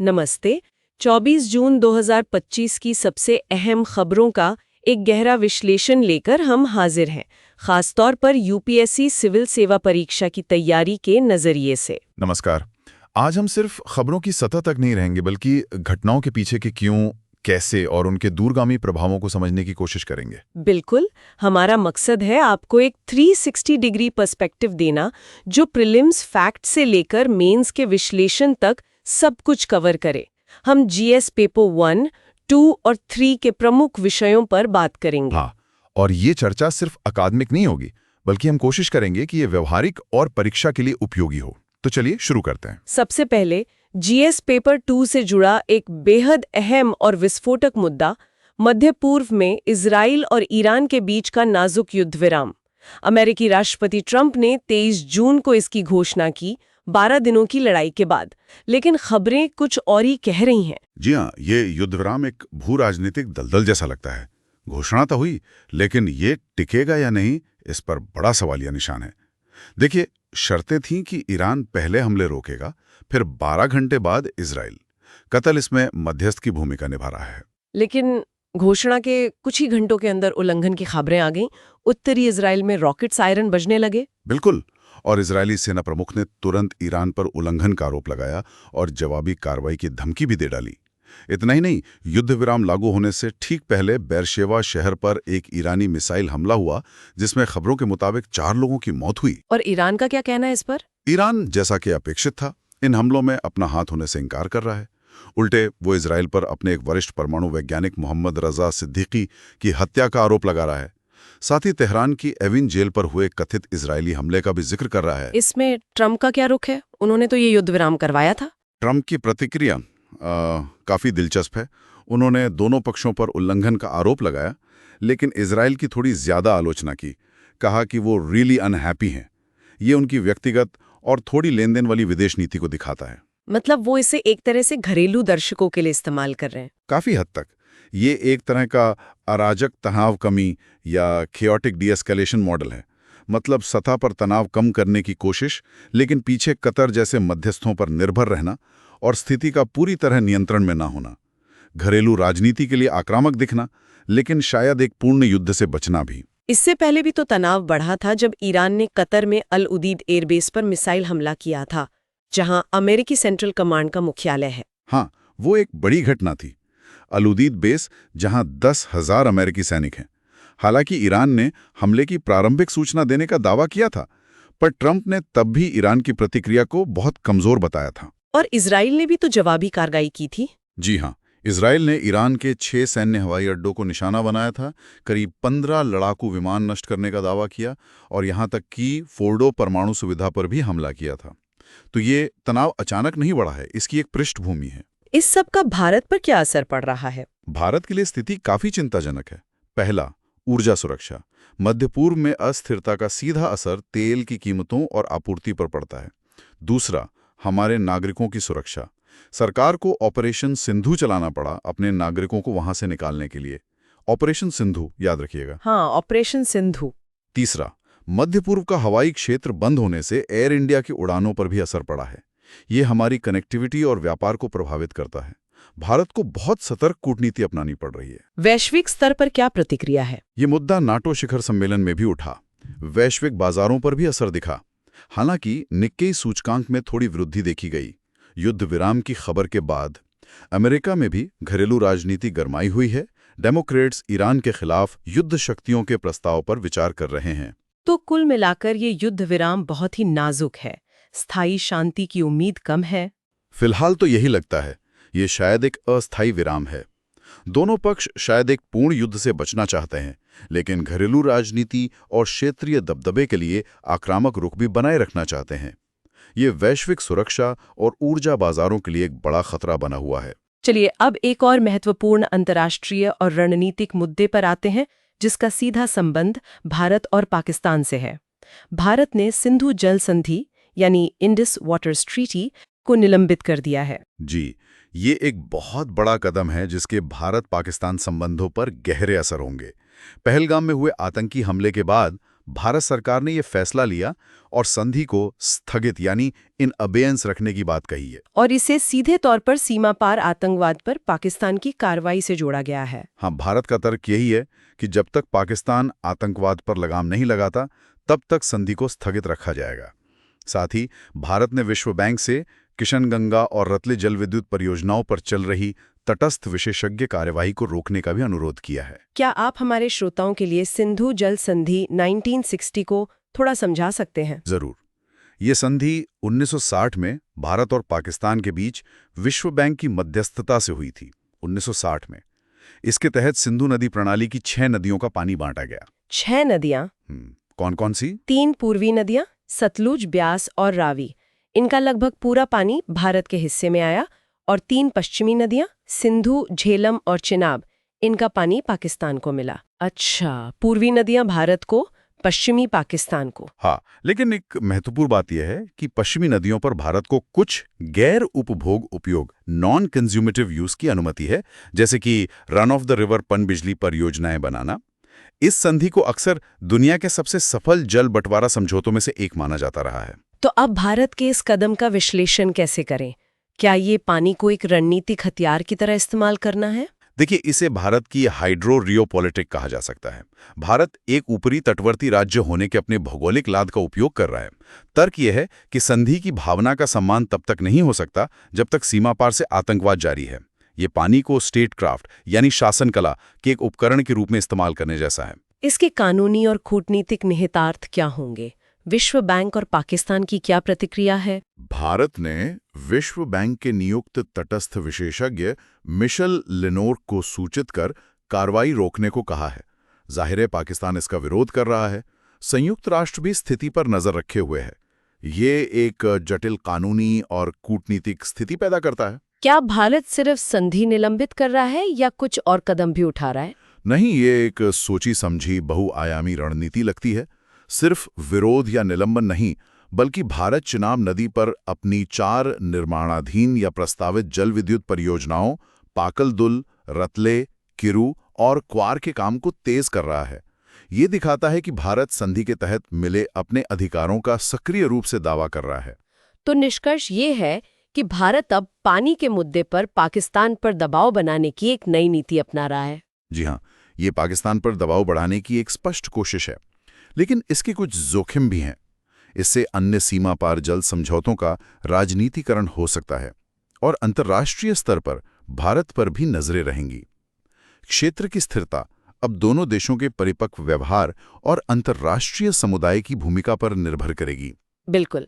नमस्ते। 24 जून 2025 की सबसे अहम खबरों का एक गहरा विश्लेषण लेकर हम हाजिर हैं, खासतौर पर यूपीएससी सिविल सेवा परीक्षा की तैयारी के नजरिए से। नमस्कार। आज हम सिर्फ खबरों की सतह तक नहीं रहेंगे बल्कि घटनाओं के पीछे के क्यों, कैसे और उनके दूरगामी प्रभावों को समझने की कोशिश करेंगे। बिल्कुल, हमारा मकसद है आपको एक 360 डिग्री पर्सपेक्टिव देना जो प्रीलिम्स फैक्ट से लेकर मेंस के विश्लेषण तक सब कुछ कवर करे। हम जीएस पेपर 1, 2 और 3 के प्रमुख विषयों पर बात करेंगे। हाँ, और ये चर्चा सिर्फ अकादमिक नहीं होगी, बल्कि हम कोशिश करेंगे कि ये व्यवहारिक और परीक्षा के लिए उपयोगी हो। तो चलिए शुरू करते हैं। सबसे पहले जीएस पेपर 2 से जुड़ा एक बेहद अहम और विस्फोटक मुद्दा, मध्य पूर्व में इजराइल और ईरान के बीच का नाजुक युद्ध विराम। अमेरिकी राष्ट्रपति ट्रंप ने 23 जून को इसकी घोषणा की, 12 दिनों की लड़ाई के बाद। लेकिन खबरें कुछ और ही कह रही हैं। जी हाँ, ये युद्ध विराम एक भू राजनीतिक दलदल जैसा लगता है। घोषणा तो हुई, लेकिन ये टिकेगा या नहीं, इस पर बड़ा सवालिया निशान है। देखिए, शर्तें थीं कि ईरान पहले हमले रोकेगा, फिर 12 घंटे बाद इजराइल। कतल इसमें मध्यस्थ की भूमिका निभा रहा है। लेकिन घोषणा के कुछ ही घंटों के अंदर उल्लंघन की खबरें आ गईं। उत्तरी इजराइल में रॉकेट सायरन बजने लगे। बिल्कुल, और इजरायली सेना प्रमुख ने तुरंत ईरान पर उल्लंघन का आरोप लगाया और जवाबी कार्रवाई की धमकी भी दे डाली। इतना ही नहीं, युद्ध विराम लागू होने से ठीक पहले बेरशेवा शहर पर एक ईरानी मिसाइल हमला हुआ, जिसमें खबरों के मुताबिक 4 लोगों की मौत हुई। और ईरान का क्या कहना है इस पर? ईरान, जैसा कि अपेक्षित था, इन हमलों में अपना हाथ होने से इनकार कर रहा है। उल्टे वो इजराइल पर अपने एक वरिष्ठ परमाणु वैज्ञानिक मोहम्मद रजा सिद्दीकी की हत्या का आरोप लगा रहा है। साथ ही तेहरान की एविन जेल पर हुए कथित इजरायली हमले का भी जिक्र कर रहा है। इसमें ट्रंप का क्या रुख है? उन्होंने तो ये युद्ध विराम करवाया था। ट्रंप की प्रतिक्रिया काफी दिलचस्प है। उन्होंने दोनों पक्षों पर उल्लंघन का आरोप लगाया, लेकिन इजराइल की थोड़ी ज्यादा आलोचना की। कहा कि वो रियली अनहैप्पी हैं। ये उनकी व्यक्तिगत और थोड़ी लेन देन वाली विदेश नीति को दिखाता है। मतलब वो इसे एक तरह से घरेलू दर्शकों के लिए इस्तेमाल कर रहे हैं। काफी हद तक ये एक तरह का अराजक तनाव कमी या थियोटिक डीएस्केलेशन मॉडल है। मतलब सतह पर तनाव कम करने की कोशिश, लेकिन पीछे कतर जैसे मध्यस्थों पर निर्भर रहना और स्थिति का पूरी तरह नियंत्रण में ना होना। घरेलू राजनीति के लिए आक्रामक दिखना, लेकिन शायद एक पूर्ण युद्ध से बचना भी। इससे पहले भी तो तनाव बढ़ा था जब ईरान ने कतर में अल उदीद एयरबेस पर मिसाइल हमला किया था, जहां अमेरिकी सेंट्रल कमांड का मुख्यालय है। हाँ, वो एक बड़ी घटना थी। अल उदीद बेस, जहां 10,000 अमेरिकी सैनिक हैं। हालांकि ईरान ने हमले की प्रारंभिक सूचना देने का दावा किया था, पर ट्रंप ने तब भी ईरान की प्रतिक्रिया को बहुत कमजोर बताया था। और इजराइल ने भी तो जवाबी कार्रवाई की थी। जी हाँ, इजराइल ने ईरान के 6 सैन्य हवाई अड्डों को निशाना बनाया था, करीब 15 लड़ाकू विमान नष्ट करने का दावा किया और यहां तक कि फोर्डो परमाणु सुविधा पर भी हमला किया था। तो ये तनाव अचानक नहीं बढ़ा है, इसकी एक पृष्ठभूमि है। इस सब का भारत पर क्या असर पड़ रहा है? भारत के लिए स्थिति काफी चिंताजनक है। पहला, ऊर्जा सुरक्षा। मध्य पूर्व में अस्थिरता का सीधा असर तेल की कीमतों और आपूर्ति पर पड़ता है। दूसरा, हमारे नागरिकों की सुरक्षा। सरकार को ऑपरेशन सिंधु चलाना पड़ा अपने नागरिकों को वहां से निकालने के लिए। ऑपरेशन सिंधु याद रखिएगा। हाँ, ऑपरेशन सिंधु। तीसरा, मध्य पूर्व का हवाई क्षेत्र बंद होने से एयर इंडिया की उड़ानों पर भी असर पड़ा है। ये हमारी कनेक्टिविटी और व्यापार को प्रभावित करता है। भारत को बहुत सतर्क कूटनीति अपनानी पड़ रही है। वैश्विक स्तर पर क्या प्रतिक्रिया है? ये मुद्दा नाटो शिखर सम्मेलन में भी उठा। वैश्विक बाजारों पर भी असर दिखा। हालांकि निक्केई सूचकांक में थोड़ी वृद्धि देखी गई। युद्ध विराम की खबर के बाद अमेरिका में भी घरेलू राजनीति गरमाई हुई है। डेमोक्रेट्स ईरान के खिलाफ युद्ध शक्तियों के प्रस्ताव पर विचार कर रहे हैं। तो कुल मिलाकर ये युद्ध विराम बहुत ही नाजुक है। स्थायी शांति की उम्मीद कम है। फिलहाल तो यही लगता है। ये शायद एक अस्थायी विराम है। दोनों पक्ष शायद एक पूर्ण युद्ध से बचना चाहते हैं, लेकिन घरेलू राजनीति और क्षेत्रीय दबदबे के लिए आक्रामक रुख भी बनाए रखना चाहते हैं। ये वैश्विक सुरक्षा और ऊर्जा बाजारों के लिए एक बड़ा खतरा बना हुआ है। चलिए अब एक और महत्वपूर्ण अंतर्राष्ट्रीय और रणनीतिक मुद्दे पर आते हैं, जिसका सीधा संबंध भारत और पाकिस्तान से है। भारत ने सिंधु जल संधि यानी इंडस वाटर्स ट्रीटी को निलंबित कर दिया है। जी, ये एक बहुत बड़ा कदम है जिसके भारत पाकिस्तान संबंधों पर गहरे असर होंगे। पहलगाम में हुए आतंकी हमले के बाद भारत सरकार ने ये फैसला लिया और संधि को स्थगित यानी इन अबेयंस रखने की बात कही है। और इसे सीधे तौर पर सीमा पार आतंकवाद पर पाकिस्तान की कार्रवाई से जोड़ा गया है। हाँ, भारत का तर्क यही है कि जब तक पाकिस्तान आतंकवाद पर लगाम नहीं लगाता तब तक संधि को स्थगित रखा जाएगा। साथ ही भारत ने विश्व बैंक से किशनगंगा और रतले जल विद्युत परियोजनाओं पर चल रही तटस्थ विशेषज्ञ कार्यवाही को रोकने का भी अनुरोध किया है। क्या आप हमारे श्रोताओं के लिए सिंधु जल संधि 1960 को थोड़ा समझा सकते हैं? जरूर। ये संधि 1960 में भारत और पाकिस्तान के बीच विश्व बैंक की मध्यस्थता से हुई थी। 1960 में इसके तहत सिंधु नदी प्रणाली की 6 नदियों का पानी बांटा गया। 6 नदियां? कौन कौन सी? 3 पूर्वी नदियां, सतलुज, ब्यास और रावी। इनका लगभग पूरा पानी भारत के हिस्से में आया। और 3 पश्चिमी नदियां, सिंधु, झेलम और चिनाब, इनका पानी पाकिस्तान को मिला। अच्छा, पूर्वी नदियां भारत को, पश्चिमी पाकिस्तान को। हाँ, लेकिन एक महत्वपूर्ण बात यह है कि पश्चिमी नदियों पर भारत को कुछ गैर उपभोग उपयोग नॉन कंज्यूमेटिव यूज की अनुमति है, जैसे कि रन ऑफ द रिवर पनबिजली परियोजनाएं बनाना। इस संधि को अक्सर दुनिया के सबसे सफल जल बंटवारा समझौतों में से एक माना जाता रहा है। तो अब भारत के इस कदम का विश्लेषण कैसे करें? क्या ये पानी को एक रणनीतिक हथियार की तरह इस्तेमाल करना है? देखिए, इसे भारत की हाइड्रो रियोपॉलिटिक कहा जा सकता है। भारत एक ऊपरी तटवर्ती राज्य होने के अपने भौगोलिक लाद का उपयोग कर रहा है। तर्क यह है कि संधि की भावना का सम्मान तब तक नहीं हो सकता जब तक सीमा पार से आतंकवाद जारी है। ये पानी को स्टेट क्राफ्ट यानी शासन कला के एक उपकरण के रूप में इस्तेमाल करने जैसा है। इसके कानूनी और कूटनीतिक निहितार्थ क्या होंगे? विश्व बैंक और पाकिस्तान की क्या प्रतिक्रिया है? भारत ने विश्व बैंक के नियुक्त तटस्थ विशेषज्ञ मिशेल लेनोर को सूचित कर कार्रवाई रोकने को कहा है। जाहिर है पाकिस्तान इसका विरोध कर रहा है। संयुक्त राष्ट्र भी स्थिति पर नजर रखे हुए है। ये एक जटिल कानूनी और कूटनीतिक स्थिति पैदा करता है। क्या भारत सिर्फ संधि निलंबित कर रहा है या कुछ और कदम भी उठा रहा है? नहीं, ये एक सोची समझी बहुआयामी रणनीति लगती है। सिर्फ विरोध या निलंबन नहीं, बल्कि भारत चिनाब नदी पर अपनी 4 निर्माणाधीन या प्रस्तावित जल विद्युत परियोजनाओं पाकल-दुल, रतले, किरू और क्वार के काम को तेज कर रहा है। ये दिखाता है कि भारत संधि के तहत मिले अपने अधिकारों का सक्रिय रूप से दावा कर रहा है। तो निष्कर्ष ये है कि भारत अब पानी के मुद्दे पर पाकिस्तान पर दबाव बनाने की एक नई नीति अपना रहा है। जी हाँ, ये पाकिस्तान पर दबाव बढ़ाने की एक स्पष्ट कोशिश है, लेकिन इसके कुछ जोखिम भी हैं। इससे अन्य सीमा पार जल समझौतों का राजनीतिकरण हो सकता है और अंतर्राष्ट्रीय स्तर पर भारत पर भी नजरें रहेंगी। क्षेत्र की स्थिरता अब दोनों देशों के परिपक्व व्यवहार और अंतर्राष्ट्रीय समुदाय की भूमिका पर निर्भर करेगी। बिल्कुल।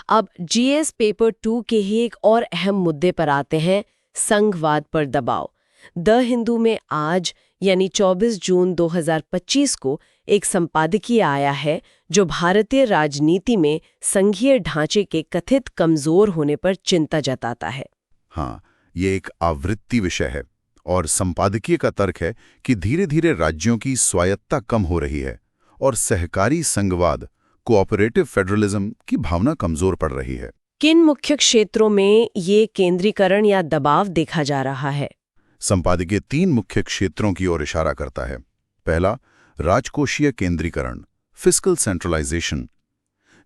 अब जीएस पेपर 2 के ही एक और अहम मुद्दे पर आते हैं, संघवाद पर दबाव। द हिंदू में आज यानी 24 जून 2025 को एक संपादकीय आया है जो भारतीय राजनीति में संघीय ढांचे के कथित कमजोर होने पर चिंता जताता है। हाँ, ये एक आवृत्ति विषय है और संपादकीय का तर्क है कि धीरे धीरे राज्यों की स्वायत्ता कम हो रही है और सहकारी संघवाद कोऑपरेटिव फेडरलिज्म की भावना कमजोर पड़ रही है। किन मुख्य क्षेत्रों में ये केंद्रीकरण या दबाव देखा जा रहा है? संपादकीय 3 मुख्य क्षेत्रों की ओर इशारा करता है। पहला, राजकोषीय केंद्रीकरण, फिस्कल सेंट्रलाइजेशन।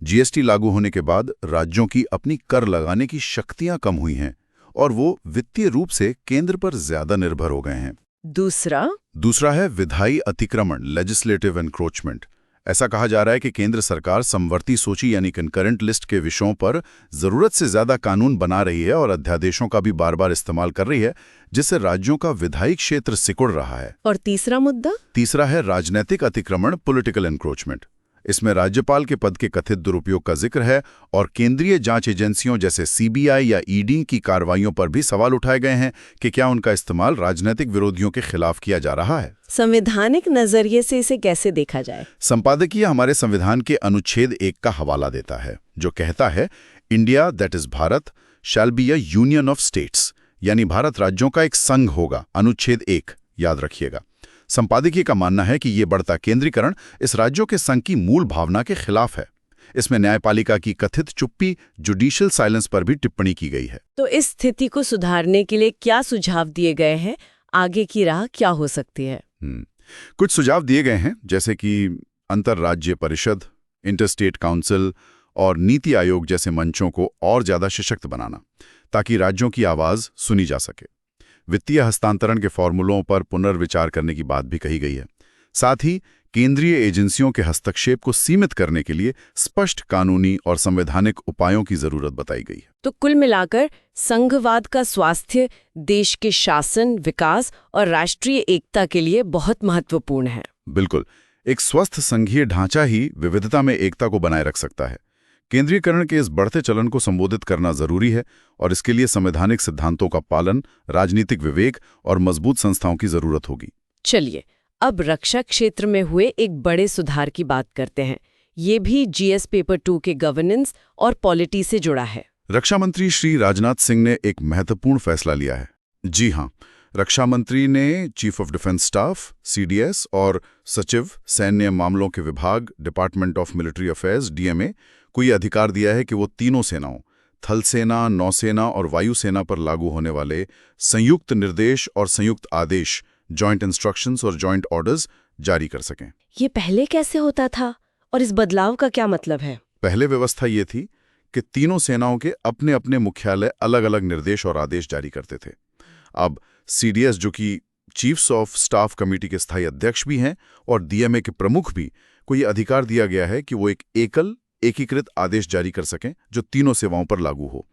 जीएसटी लागू होने के बाद राज्यों की अपनी कर लगाने की शक्तियां कम हुई हैं और वो वित्तीय रूप से केंद्र पर ज्यादा निर्भर हो गए हैं। दूसरा है विधायी अतिक्रमण, लेजिस्लेटिव एनक्रोचमेंट। ऐसा कहा जा रहा है कि केंद्र सरकार समवर्ती सूची यानी कंकरेंट लिस्ट के विषयों पर जरूरत से ज्यादा कानून बना रही है और अध्यादेशों का भी बार बार इस्तेमाल कर रही है, जिससे राज्यों का विधायी क्षेत्र सिकुड़ रहा है। और तीसरा है राजनीतिक अतिक्रमण, पॉलिटिकल एनक्रोचमेंट। इसमें राज्यपाल के पद के कथित दुरुपयोग का जिक्र है और केंद्रीय जांच एजेंसियों जैसे सीबीआई या ईडी की कार्रवाइयों पर भी सवाल उठाए गए हैं कि क्या उनका इस्तेमाल राजनीतिक विरोधियों के खिलाफ किया जा रहा है। संवैधानिक नजरिए से इसे कैसे देखा जाए? संपादकीय हमारे संविधान के अनुच्छेद 1 का हवाला देता है, जो कहता है India that is Bharat shall be a union of states, यानी भारत राज्यों का एक संघ होगा। अनुच्छेद 1 याद रखिएगा। संपादकीय का मानना है कि यह बढ़ता केंद्रीकरण इस राज्यों के संघ की मूल भावना के खिलाफ है। इसमें न्यायपालिका की कथित चुप्पी, जुडिशियल साइलेंस पर भी टिप्पणी की गई है। तो इस स्थिति को सुधारने के लिए क्या सुझाव दिए गए हैं? आगे की राह क्या हो सकती है? कुछ सुझाव दिए गए हैं, जैसे कि अंतर्राज्यीय परिषद, इंटरस्टेट काउंसिल और नीति आयोग जैसे मंचों को और ज्यादा सशक्त बनाना, ताकि राज्यों की आवाज सुनी जा सके। वित्तीय हस्तांतरण के फॉर्मूलों पर पुनर्विचार करने की बात भी कही गई है। साथ ही केंद्रीय एजेंसियों के हस्तक्षेप को सीमित करने के लिए स्पष्ट कानूनी और संवैधानिक उपायों की जरूरत बताई गई है। तो कुल मिलाकर संघवाद का स्वास्थ्य देश के शासन, विकास और राष्ट्रीय एकता के लिए बहुत महत्वपूर्ण है। बिल्कुल, एक स्वस्थ संघीय ढांचा ही विविधता में एकता को बनाए रख सकता है। केंद्रीयकरण के इस बढ़ते चलन को संबोधित करना जरूरी है और इसके लिए संवैधानिक सिद्धांतों का पालन, राजनीतिक विवेक और मजबूत संस्थाओं की जरूरत होगी। चलिए अब रक्षा क्षेत्र में हुए एक बड़े सुधार की बात करते हैं। ये भी जीएस पेपर 2 के गवर्नेंस और पॉलिटी से जुड़ा है। रक्षा मंत्री श्री राजनाथ सिंह ने एक महत्वपूर्ण फैसला लिया है। जी हां, रक्षा मंत्री ने chief of defence staff CDS और सचिव सैन्य मामलों के विभाग department of military affairs DMA को ये अधिकार दिया है कि वो तीनों सेनाओं थल सेना, नौसेना और वायुसेना पर लागू होने वाले संयुक्त निर्देश और संयुक्त आदेश जॉइंट इंस्ट्रक्शंस और जॉइंट ऑर्डर्स जारी कर सकें। ये पहले कैसे होता था और इस बदलाव का क्या मतलब है? पहले व्यवस्था ये थी कि तीनों सेनाओं के अपने अपने मुख्यालय अलग अलग निर्देश और आदेश जारी करते थे। अब सीडीएस, जो कि चीफ्स ऑफ स्टाफ कमेटी के स्थायी अध्यक्ष भी हैं, और डीएमए के प्रमुख भी, को ये अधिकार दिया गया है कि वो एक एकीकृत आदेश जारी कर सकें जो तीनों सेवाओं पर लागू हो।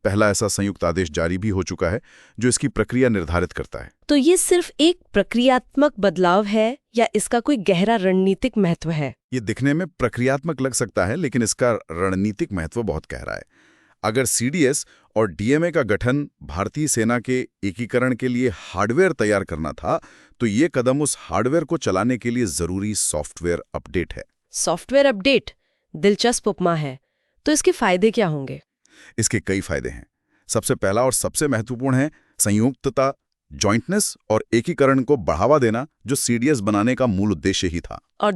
पहला ऐसा संयुक्त आदेश जारी भी हो चुका है जो इसकी प्रक्रिया निर्धारित करता है। तो ये सिर्फ एक प्रक्रियात्मक बदलाव है या इसका कोई गहरा रणनीतिक महत्व है? ये दिखने में प्रक्रियात्मक लग सकता है, लेकिन इसका रणनीतिक महत्व बहुत गहरा है। अगर सीडीएस और डीएमए का गठन भारतीय सेना के एकीकरण के लिए हार्डवेयर तैयार करना था, तो ये कदम उस हार्डवेयर को चलाने के लिए जरूरी सॉफ्टवेयर अपडेट है। सॉफ्टवेयर अपडेट दिलचस्प उपमा है। तो इसके फायदे क्या होंगे? इसके कई फायदे हैं। सबसे पहला और सबसे महत्वपूर्ण है संयुक्तता, जॉइंटनेस और एकीकरण को बढ़ावा देना, जो सीडीएस बनाने का मूल उद्देश्य ही था। और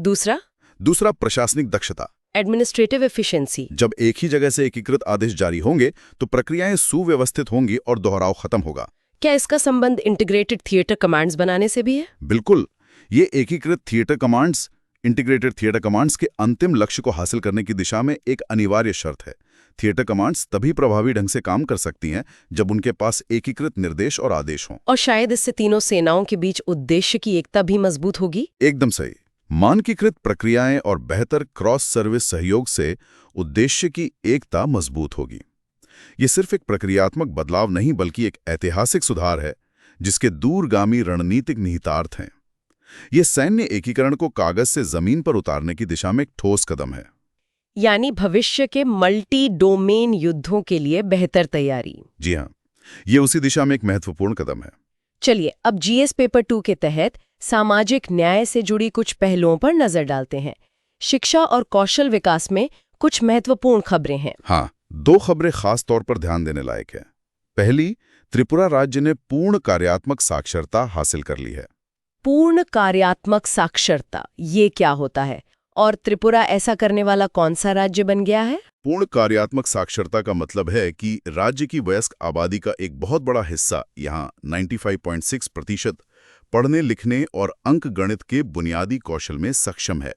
दूसरा प्रशासनिक दक्षता, एडमिनिस्ट्रेटिव एफिशिएंसी। जब एक ही जगह से एकीकृत आदेश जारी होंगे तो प्रक्रियाएं सुव्यवस्थित होंगी और दोहराव खत्म होगा। क्या इसका संबंध इंटीग्रेटेड थिएटर कमांड्स बनाने से भी है? बिल्कुल, ये एकीकृत theatre commands integrated theatre commands के अंतिम लक्ष्य को हासिल करने की दिशा में एक अनिवार्य शर्त है। थिएटर कमांड्स तभी प्रभावी ढंग से काम कर सकती हैं जब उनके पास एकीकृत निर्देश और आदेश हों। और शायद इससे तीनों सेनाओं के बीच उद्देश्य की एकता भी मजबूत होगी। एकदम सही। मानकीकृत प्रक्रियाएं और बेहतर क्रॉस सर्विस सहयोग से उद्देश्य की एकता मजबूत होगी। ये सिर्फ एक प्रक्रियात्मक बदलाव नहीं, बल्कि एक ऐतिहासिक सुधार है जिसके दूरगामी रणनीतिक निहितार्थ हैं। ये सैन्य एकीकरण को कागज से जमीन पर उतारने की दिशा में एक ठोस कदम है। यानी भविष्य के मल्टी डोमेन युद्धों के लिए बेहतर तैयारी। जी हाँ, ये उसी दिशा में एक महत्वपूर्ण कदम है। चलिए अब जीएस पेपर 2 के तहत सामाजिक न्याय से जुड़ी कुछ पहलुओं पर नजर डालते हैं। शिक्षा और कौशल विकास में कुछ महत्वपूर्ण खबरें हैं। हाँ, 2 खबरें खास तौर पर ध्यान देने लायक है। पहली, त्रिपुरा राज्य ने पूर्ण कार्यात्मक साक्षरता हासिल कर ली है। पूर्ण कार्यात्मक साक्षरता, ये क्या होता है और त्रिपुरा ऐसा करने वाला कौन सा राज्य बन गया है? पूर्ण कार्यात्मक साक्षरता का मतलब है कि राज्य की वयस्क आबादी का एक बहुत बड़ा हिस्सा, यहाँ 95.6%, पढ़ने लिखने और अंक गणित के बुनियादी कौशल में सक्षम है।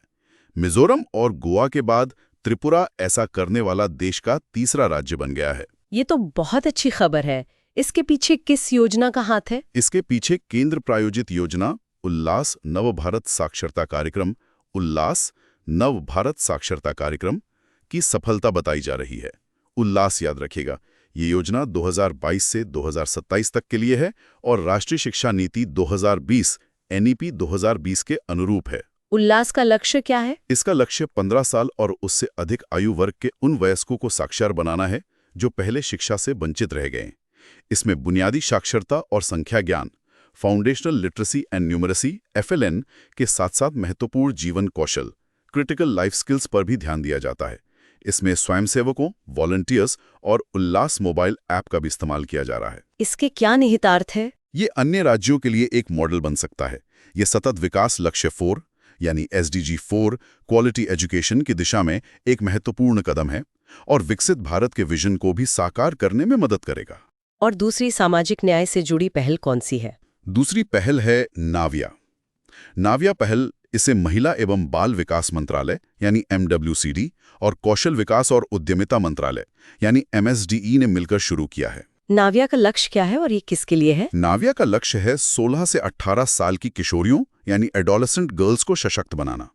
मिजोरम और गोवा के बाद त्रिपुरा ऐसा करने वाला देश का तीसरा राज्य बन गया है। ये तो बहुत अच्छी खबर है। इसके पीछे किस योजना का हाथ है? इसके पीछे केंद्र प्रायोजित योजना उल्लास नव भारत साक्षरता कार्यक्रम, उल्लास नव भारत साक्षरता कार्यक्रम की सफलता बताई जा रही है। उल्लास याद रखिएगा, ये योजना 2022 से 2027 तक के लिए है और राष्ट्रीय शिक्षा नीति 2020 एनईपी 2020 के अनुरूप है। उल्लास का लक्ष्य क्या है? इसका लक्ष्य 15 साल और उससे अधिक आयु वर्ग के उन वयस्कों को साक्षर बनाना है जो पहले शिक्षा से वंचित रह गए। इसमें बुनियादी साक्षरता और संख्या ज्ञान, foundational literacy and numeracy FLN के साथ साथ महत्वपूर्ण जीवन कौशल, क्रिटिकल लाइफ स्किल्स पर भी ध्यान दिया जाता है। इसमें स्वयंसेवकों, वॉलंटियर्स और उल्लास मोबाइल ऐप का भी इस्तेमाल किया जा रहा है। इसके क्या निहितार्थ है? ये अन्य राज्यों के लिए एक मॉडल बन सकता है। ये सतत विकास लक्ष्य 4 यानी SDG 4 क्वालिटी एजुकेशन की दिशा में एक महत्वपूर्ण कदम है और विकसित भारत के विजन को भी साकार करने में मदद करेगा। और दूसरी सामाजिक न्याय से जुड़ी पहल कौन सी है? दूसरी पहल है नाविया। नाविया पहल इसे महिला एवं बाल विकास मंत्रालय यानी MWCD और कौशल विकास और उद्यमिता मंत्रालय यानी MSDE ने मिलकर शुरू किया है। नाविया का लक्ष्य क्या है और ये किसके लिए है? नाविया का लक्ष्य है 16 से 18 साल की किशोरियों यानी एडोलेसेंट गर्ल्स को सशक्त बनाना।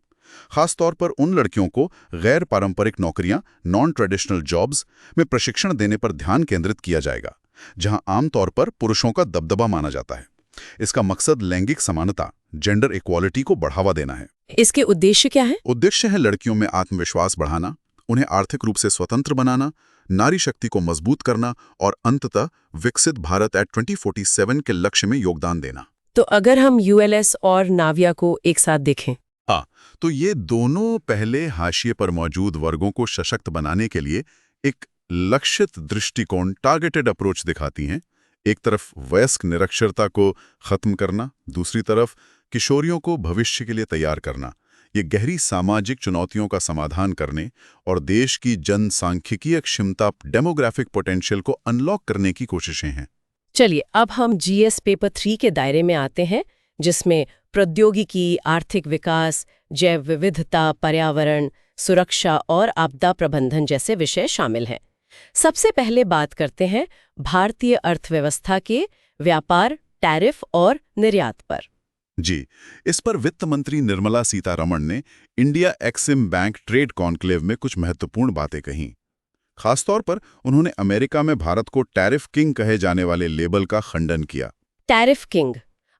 खास तौर पर उन लड़कियों को गैर पारंपरिक नौकरियां नॉन ट्रेडिशनल जॉब्स में प्रशिक्षण देने पर ध्यान केंद्रित किया जाएगा, जहां आमतौर पर पुरुषों का दबदबा माना जाता है। इसका मकसद लैंगिक समानता, जेंडर इक्वालिटी को बढ़ावा देना है। इसके उद्देश्य क्या है? उद्देश्य है लड़कियों में आत्मविश्वास बढ़ाना, उन्हें आर्थिक रूप से स्वतंत्र बनाना, नारी शक्ति को मजबूत करना और अंततः विकसित भारत एट 2047 के लक्ष्य में योगदान देना। तो अगर हम ULS और नाविया को एक साथ देखें, तो ये दोनों पहले हाशिए पर मौजूद वर्गों को सशक्त बनाने के लिए एक लक्षित दृष्टिकोण, टारगेटेड अप्रोच दिखाती हैं। एक तरफ वयस्क निरक्षरता को खत्म करना, दूसरी तरफ किशोरियों को भविष्य के लिए तैयार करना। ये गहरी सामाजिक चुनौतियों का समाधान करने और देश की जनसांख्यिकीय क्षमता, डेमोग्राफिक पोटेंशियल को अनलॉक करने की कोशिशें हैं। चलिए अब हम GS पेपर 3 के दायरे में आते हैं, जिसमें प्रौद्योगिकी, आर्थिक विकास, जैव विविधता, पर्यावरण, सुरक्षा और आपदा प्रबंधन जैसे विषय शामिल हैं। सबसे पहले बात करते हैं भारतीय अर्थव्यवस्था के व्यापार, टैरिफ और निर्यात पर। जी, इस पर वित्त मंत्री निर्मला सीतारमण ने India Exim bank trade conclave में कुछ महत्वपूर्ण बातें कहीं। खासतौर पर उन्होंने अमेरिका में भारत को टैरिफ किंग कहे जाने वाले लेबल का खंडन किया। टैरिफ किंग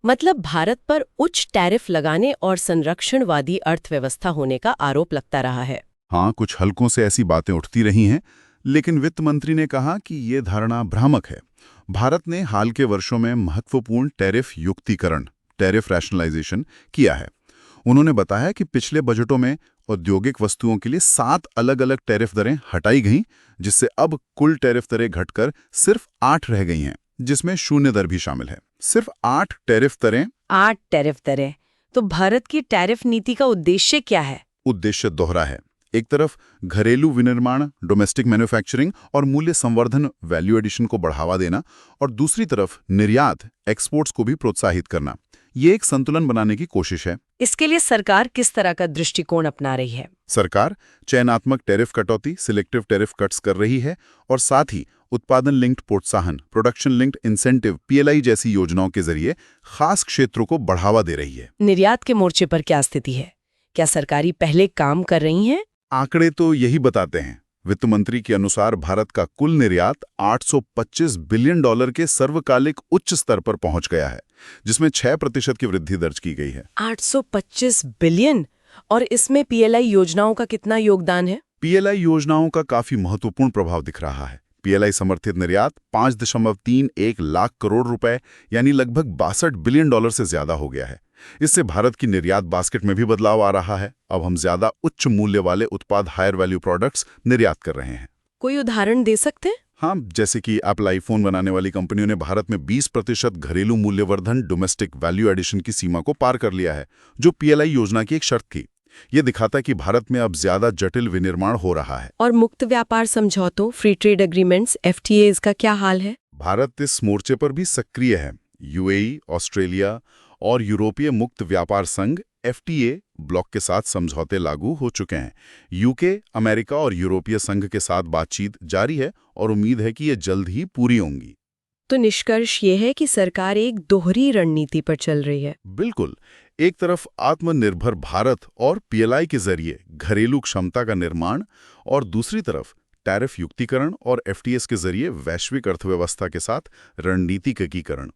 मतलब भारत पर उच्च टैरिफ लगाने और संरक्षणवादी अर्थव्यवस्था होने का आरोप लगता रहा है। हाँ, कुछ हलकों से ऐसी बातें उठती रही हैं, लेकिन वित्त मंत्री ने कहा कि ये धारणा भ्रामक है। भारत ने हाल के वर्षों में महत्वपूर्ण टैरिफ युक्तिकरण, टैरिफ रैशनलाइजेशन किया है। उन्होंने बताया कि पिछले बजटों में औद्योगिक वस्तुओं के लिए 7 अलग-अलग टैरिफ दरें हटाई गईं, जिससे अब कुल टैरिफ दरें घटकर सिर्फ 8 रह गई हैं, जिसमें शून्य दर भी शामिल है। सिर्फ 8 टैरिफ दरें। 8 टैरिफ दरें। तो भारत की टैरिफ नीति का उद्देश्य क्या है? उद्देश्य दोहरा है। एक तरफ घरेलू विनिर्माण, डोमेस्टिक मैन्युफैक्चरिंग और मूल्य संवर्धन, वैल्यू एडिशन को बढ़ावा देना, और दूसरी तरफ निर्यात, एक्सपोर्ट्स को भी प्रोत्साहित करना। ये एक संतुलन बनाने की कोशिश है। इसके लिए सरकार किस तरह का दृष्टिकोण अपना रही है? सरकार चयनात्मक टैरिफ कटौती, सिलेक्टिव टैरिफ कट्स कर रही है और साथ ही उत्पादन लिंक्ड प्रोत्साहन, प्रोडक्शन लिंक्ड इंसेंटिव, PLI जैसी योजनाओं के जरिए खास क्षेत्रों को बढ़ावा दे रही है। निर्यात के मोर्चे पर क्या स्थिति है? क्या सरकारी पहले काम कर रही हैं? आंकड़े तो यही बताते हैं। वित्त मंत्री के अनुसार भारत का कुल निर्यात $825 बिलियन के सर्वकालिक उच्च स्तर पर पहुंच गया है, जिसमें 6% की वृद्धि दर्ज की गई है। 825 बिलियन। और इसमें PLI योजनाओं का कितना योगदान है? PLI योजनाओं का काफी महत्वपूर्ण प्रभाव दिख रहा है। PLI समर्थित निर्यात 5.31 लाख करोड़ रुपए यानी लगभग $62 बिलियन से ज्यादा हो गया है। इससे भारत की निर्यात बास्केट में भी बदलाव आ रहा है। अब हम ज्यादा उच्च मूल्य वाले उत्पाद, हायर वैल्यू प्रोडक्ट्स निर्यात कर रहे हैं। कोई उदाहरण दे सकते हैं? हाँ, जैसे कि एप्पल आईफोन बनाने वाली कंपनियों ने भारत में 20% घरेलू मूल्यवर्धन, डोमेस्टिक वैल्यू एडिशन की सीमा को पार कर लिया है, जो PLI योजना की एक शर्त थी। ये दिखाता है कि भारत में अब ज्यादा जटिल विनिर्माण हो रहा है। और मुक्त व्यापार समझौतों, फ्री ट्रेड एग्रीमेंट्स, FTAs का क्या हाल है? भारत इस मोर्चे पर भी सक्रिय है। UAE, ऑस्ट्रेलिया और यूरोपीय मुक्त व्यापार संघ FTA ब्लॉक के साथ समझौते लागू हो चुके हैं। UK, अमेरिका और यूरोपीय संघ के साथ बातचीत जारी है और उम्मीद है कि ये जल्द ही पूरी होंगी। तो निष्कर्ष ये है कि सरकार एक दोहरी रणनीति पर चल रही है। बिल्कुल, एक तरफ आत्मनिर्भर भारत और PLI के जरिए घरेलू क्षमता का निर्माण और दूसरी तरफ टैरिफ युक्तिकरण और FTAs के जरिए वैश्विक अर्थव्यवस्था के साथ रणनीतिक एकीकरण।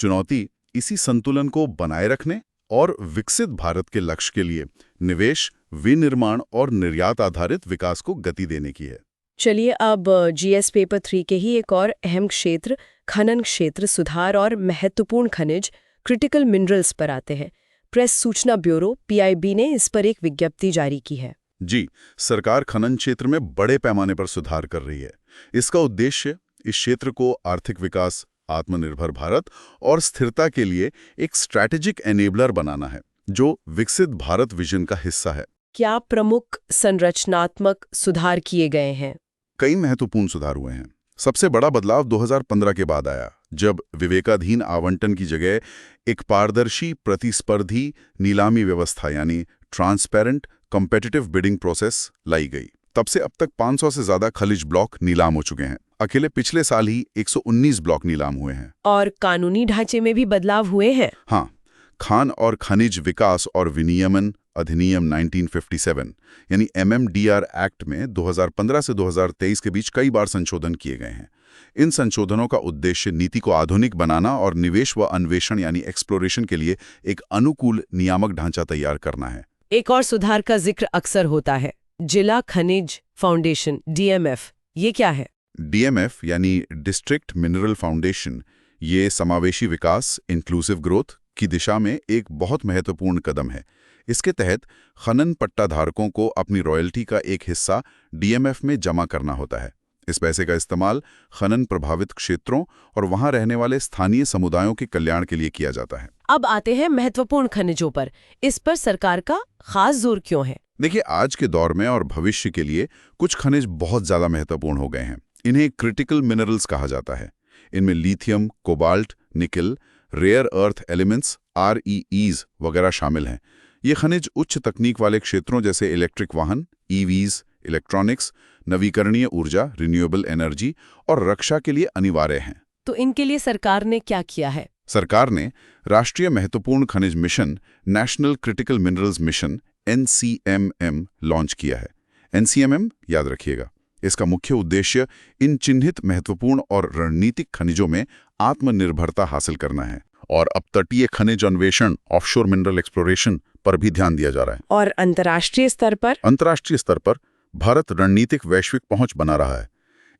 चुनौती इसी संतुलन को बनाए रखने और विकसित भारत के लक्ष्य के लिए निवेश, विनिर्माण और निर्यात आधारित विकास को गति देने की है। चलिए अब GS पेपर 3 के ही एक और अहम क्षेत्र, खनन क्षेत्र सुधार और महत्वपूर्ण खनिज, क्रिटिकल मिनरल्स पर आते हैं। प्रेस सूचना ब्यूरो PIB ने इस पर एक विज्ञप्ति जारी की है। जी, सरकार खनन क्षेत्र में बड़े पैमाने पर सुधार कर रही है। इसका उद्देश्य इस क्षेत्र को आर्थिक विकास, आत्मनिर्भर भारत और स्थिरता के लिए एक स्ट्रैटेजिक एनेबलर बनाना है, जो विकसित भारत विजन का हिस्सा है। क्या प्रमुख संरचनात्मक सुधार किए गए हैं? कई महत्वपूर्ण सुधार हुए हैं। सबसे बड़ा बदलाव 2015 के बाद आया, जब विवेकाधीन आवंटन की जगह एक पारदर्शी प्रतिस्पर्धी नीलामी व्यवस्था यानी ट्रांसपेरेंट कॉम्पिटिटिव बिडिंग प्रोसेस लाई गई। तब से अब तक 500 से ज्यादा खनिज ब्लॉक नीलाम हो चुके हैं। अकेले पिछले साल ही 119 ब्लॉक नीलाम हुए हैं। और कानूनी ढांचे में भी बदलाव हुए हैं। हाँ, खान और खनिज विकास और विनियमन अधिनियम 1957 यानी MMDR एक्ट में 2015 से 2023 के बीच कई बार संशोधन किए गए हैं। इन संशोधनों का उद्देश्य नीति को आधुनिक बनाना और निवेश व अन्वेषण यानी एक्सप्लोरेशन के लिए एक अनुकूल नियामक ढांचा तैयार करना है। एक और सुधार का जिक्र अक्सर होता है, जिला खनिज फाउंडेशन DMF। ये क्या है? DMF यानी डिस्ट्रिक्ट मिनरल फाउंडेशन, ये समावेशी विकास इंक्लूसिव ग्रोथ की दिशा में एक बहुत महत्वपूर्ण कदम है। इसके तहत खनन पट्टाधारकों को अपनी रॉयल्टी का एक हिस्सा DMF में जमा करना होता है। इस पैसे का इस्तेमाल खनन प्रभावित क्षेत्रों और वहां रहने वाले स्थानीय समुदायों के कल्याण के लिए किया जाता है। अब आते हैं महत्वपूर्ण खनिजों पर। इस पर सरकार का खास जोर क्यों है? देखिए, आज के दौर में और भविष्य के लिए कुछ खनिज बहुत ज्यादा महत्वपूर्ण हो गए हैं। इन्हें क्रिटिकल मिनरल्स कहा जाता है। इनमें लिथियम, कोबाल्ट, निकल, रेयर अर्थ एलिमेंट्स REEs वगैरह शामिल हैं। ये खनिज उच्च तकनीक वाले क्षेत्रों जैसे इलेक्ट्रिक वाहन, EVs, इलेक्ट्रॉनिक्स, नवीकरणीय ऊर्जा, रिन्यूएबल एनर्जी और रक्षा के लिए अनिवार्य हैं। तो इनके लिए सरकार ने क्या किया है? सरकार ने राष्ट्रीय महत्वपूर्ण खनिज mission, national critical minerals mission NCMM launch किया है। NCMM याद रखिएगा। इसका मुख्य उद्देश्य इन चिन्हित महत्वपूर्ण और रणनीतिक खनिजों में आत्मनिर्भरता हासिल करना है। और अब तटीय खनिज अन्वेषण, ऑफशोर मिनरल एक्सप्लोरेशन पर भी ध्यान दिया जा रहा है। और अंतर्राष्ट्रीय स्तर पर? अंतर्राष्ट्रीय स्तर पर भारत रणनीतिक वैश्विक पहुंच बना रहा है।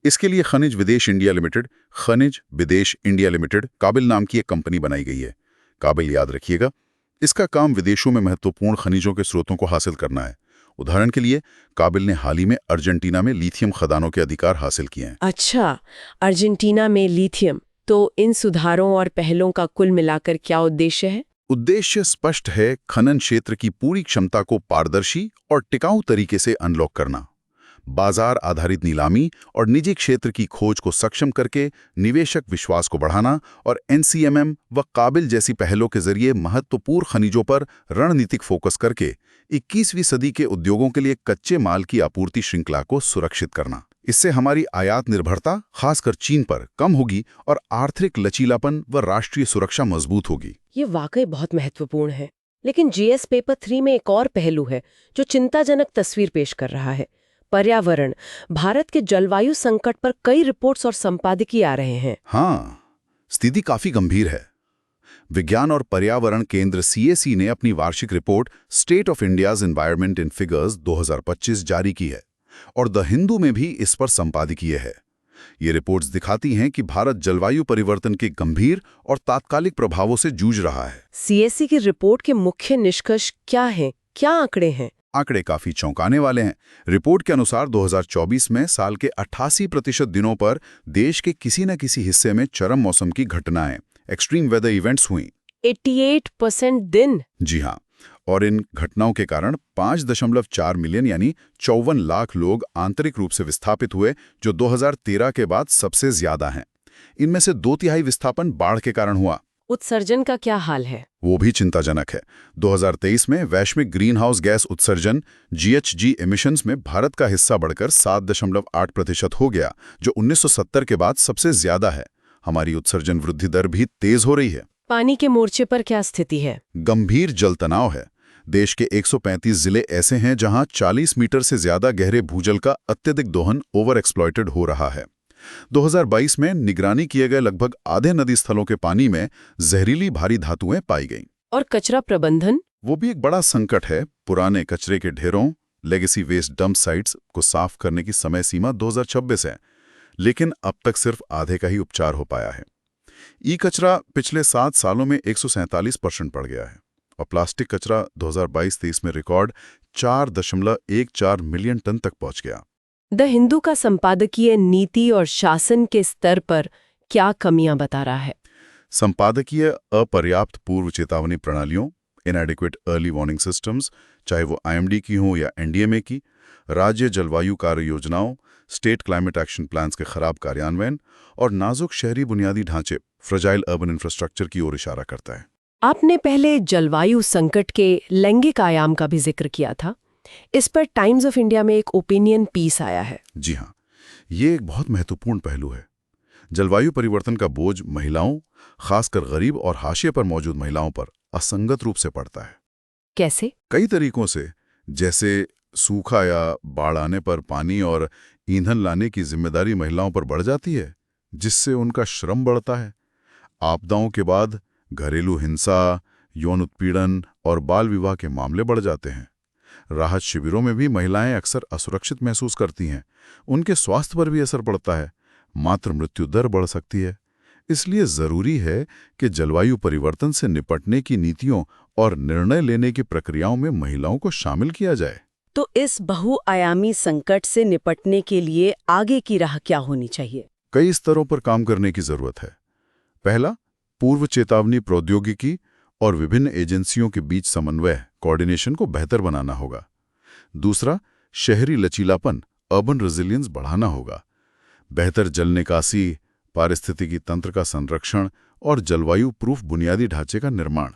इसके लिए खनिज विदेश इंडिया लिमिटेड काबिल नाम की एक कंपनी बनाई गई है। काबिल याद रखिएगा। इसका काम विदेशों में महत्वपूर्ण खनिजों के स्रोतों को हासिल करना है। उदाहरण के लिए काबिल ने हाल ही में अर्जेंटीना में लिथियम खदानों के अधिकार हासिल किए हैं। अच्छा, अर्जेंटीना में लिथियम। तो इन सुधारों और पहलों का कुल मिलाकर क्या उद्देश्य है? उद्देश्य स्पष्ट है, खनन क्षेत्र की पूरी क्षमता को पारदर्शी और टिकाऊ तरीके से अनलॉक करना, बाजार आधारित नीलामी और निजी क्षेत्र की खोज को सक्षम करके निवेशक विश्वास को बढ़ाना और NCMM व काबिल जैसी पहलों के जरिए महत्वपूर्ण खनिजों पर रणनीतिक फोकस करके 21वीं सदी के उद्योगों के लिए कच्चे माल की आपूर्ति श्रृंखला को सुरक्षित करना। इससे हमारी आयात निर्भरता, खासकर चीन पर, कम होगी और आर्थिक लचीलापन व राष्ट्रीय सुरक्षा मजबूत होगी। ये वाकई बहुत महत्वपूर्ण है। लेकिन GS पेपर 3 में एक और पहलू है जो चिंताजनक तस्वीर पेश कर रहा है। पर्यावरण। भारत के जलवायु संकट पर कई रिपोर्ट्स और संपादकीय आ रहे हैं। हाँ, स्थिति काफी गंभीर है। विज्ञान और पर्यावरण केंद्र CAC ने अपनी वार्षिक report state of India's environment in figures 2025 जारी की है और द हिंदू में भी इस पर संपादकीय है। ये रिपोर्ट्स दिखाती हैं कि भारत जलवायु परिवर्तन के गंभीर और तात्कालिक प्रभावों से जूझ रहा है। CAC की रिपोर्ट के मुख्य निष्कर्ष क्या हैं? क्या आंकड़े हैं? आंकड़े काफी चौंकाने वाले हैं। रिपोर्ट के अनुसार 2024 में साल के 88% दिनों पर देश के किसी न किसी हिस्से में चरम मौसम की घटनाएं, एक्सट्रीम वेदर इवेंट्स हुई। 88% दिन? जी हाँ। और इन घटनाओं के कारण 5.4 मिलियन यानी 54 लाख लोग आंतरिक रूप से विस्थापित हुए, जो 2013 के बाद सबसे ज्यादा हैं। इनमें से 2/3 विस्थापन बाढ़ के कारण हुआ। उत्सर्जन का क्या हाल है? वो भी चिंताजनक है। 2023 में वैश्विक ग्रीन हाउस गैस उत्सर्जन GHG एमिशंस में भारत का हिस्सा बढ़कर 7.8% हो गया, जो 1970 के बाद सबसे ज्यादा है। हमारी उत्सर्जन वृद्धि दर भी तेज हो रही है। पानी के मोर्चे पर क्या स्थिति है? गंभीर जल तनाव है। देश के 135 जिले ऐसे हैं जहां 40 मीटर से ज्यादा गहरे भूजल का अत्यधिक दोहन ओवर एक्सप्लॉइटेड हो रहा है। 2022 में निगरानी किए गए लगभग आधे नदी स्थलों के पानी में जहरीली भारी धातुएं पाई गईं। और कचरा प्रबंधन? वो भी एक बड़ा संकट है। पुराने कचरे के ढेरों, लेगेसी वेस्ट डंप साइट्स को साफ करने की समय सीमा 2026 है, लेकिन अब तक सिर्फ आधे का ही उपचार हो पाया है। कचरा पिछले 7 सालों में 147% बढ़ गया है और प्लास्टिक कचरा 2022-23 में रिकॉर्ड 4.14 मिलियन टन तक पहुंच गया। द हिंदू का संपादकीय नीति और शासन के स्तर पर क्या कमियां बता रहा है? संपादकीय अपर्याप्त पूर्व चेतावनी प्रणालियों, इनएडिक्वेट अर्ली वार्निंग सिस्टम्स, चाहे वो IMD की हो या NDMA की, राज्य जलवायु कार्य योजनाओं, स्टेट क्लाइमेट एक्शन प्लान्स के खराब कार्यान्वयन और नाजुक शहरी बुनियादी ढांचे फ्रजाइल अर्बन इंफ्रास्ट्रक्चर की ओर इशारा करता है। आपने पहले जलवायु संकट के लैंगिक आयाम का भी जिक्र किया था। इस पर टाइम्स ऑफ इंडिया में एक ओपिनियन पीस आया है। जी हाँ, ये एक बहुत महत्वपूर्ण पहलू है। जलवायु परिवर्तन का बोझ महिलाओं, खासकर गरीब और हाशिए पर मौजूद महिलाओं पर असंगत रूप से पड़ता है। कैसे? कई तरीकों से, जैसे सूखा या बाढ़ आने पर पानी और ईंधन लाने की जिम्मेदारी महिलाओं पर बढ़ जाती है, जिससे उनका श्रम बढ़ता है। आपदाओं के बाद घरेलू हिंसा, यौन उत्पीड़न और बाल विवाह के मामले बढ़ जाते हैं। राहत शिविरों में भी महिलाएं अक्सर असुरक्षित महसूस करती हैं। उनके स्वास्थ्य पर भी असर पड़ता है। मातृ मृत्यु दर बढ़ सकती है। इसलिए जरूरी है कि जलवायु परिवर्तन से निपटने की नीतियों और निर्णय लेने की प्रक्रियाओं में महिलाओं को शामिल किया जाए। तो इस बहुआयामी संकट से निपटने के लिए आगे की राह क्या होनी चाहिए? कई स्तरों पर काम करने की जरूरत है। पहला, पूर्व चेतावनी प्रौद्योगिकी और विभिन्न एजेंसियों के बीच समन्वय, कोऑर्डिनेशन को बेहतर बनाना होगा। दूसरा, शहरी लचीलापन, अर्बन रेजिलियंस बढ़ाना होगा। बेहतर जल निकासी, पारिस्थितिकी तंत्र का संरक्षण और जलवायु प्रूफ बुनियादी ढांचे का निर्माण।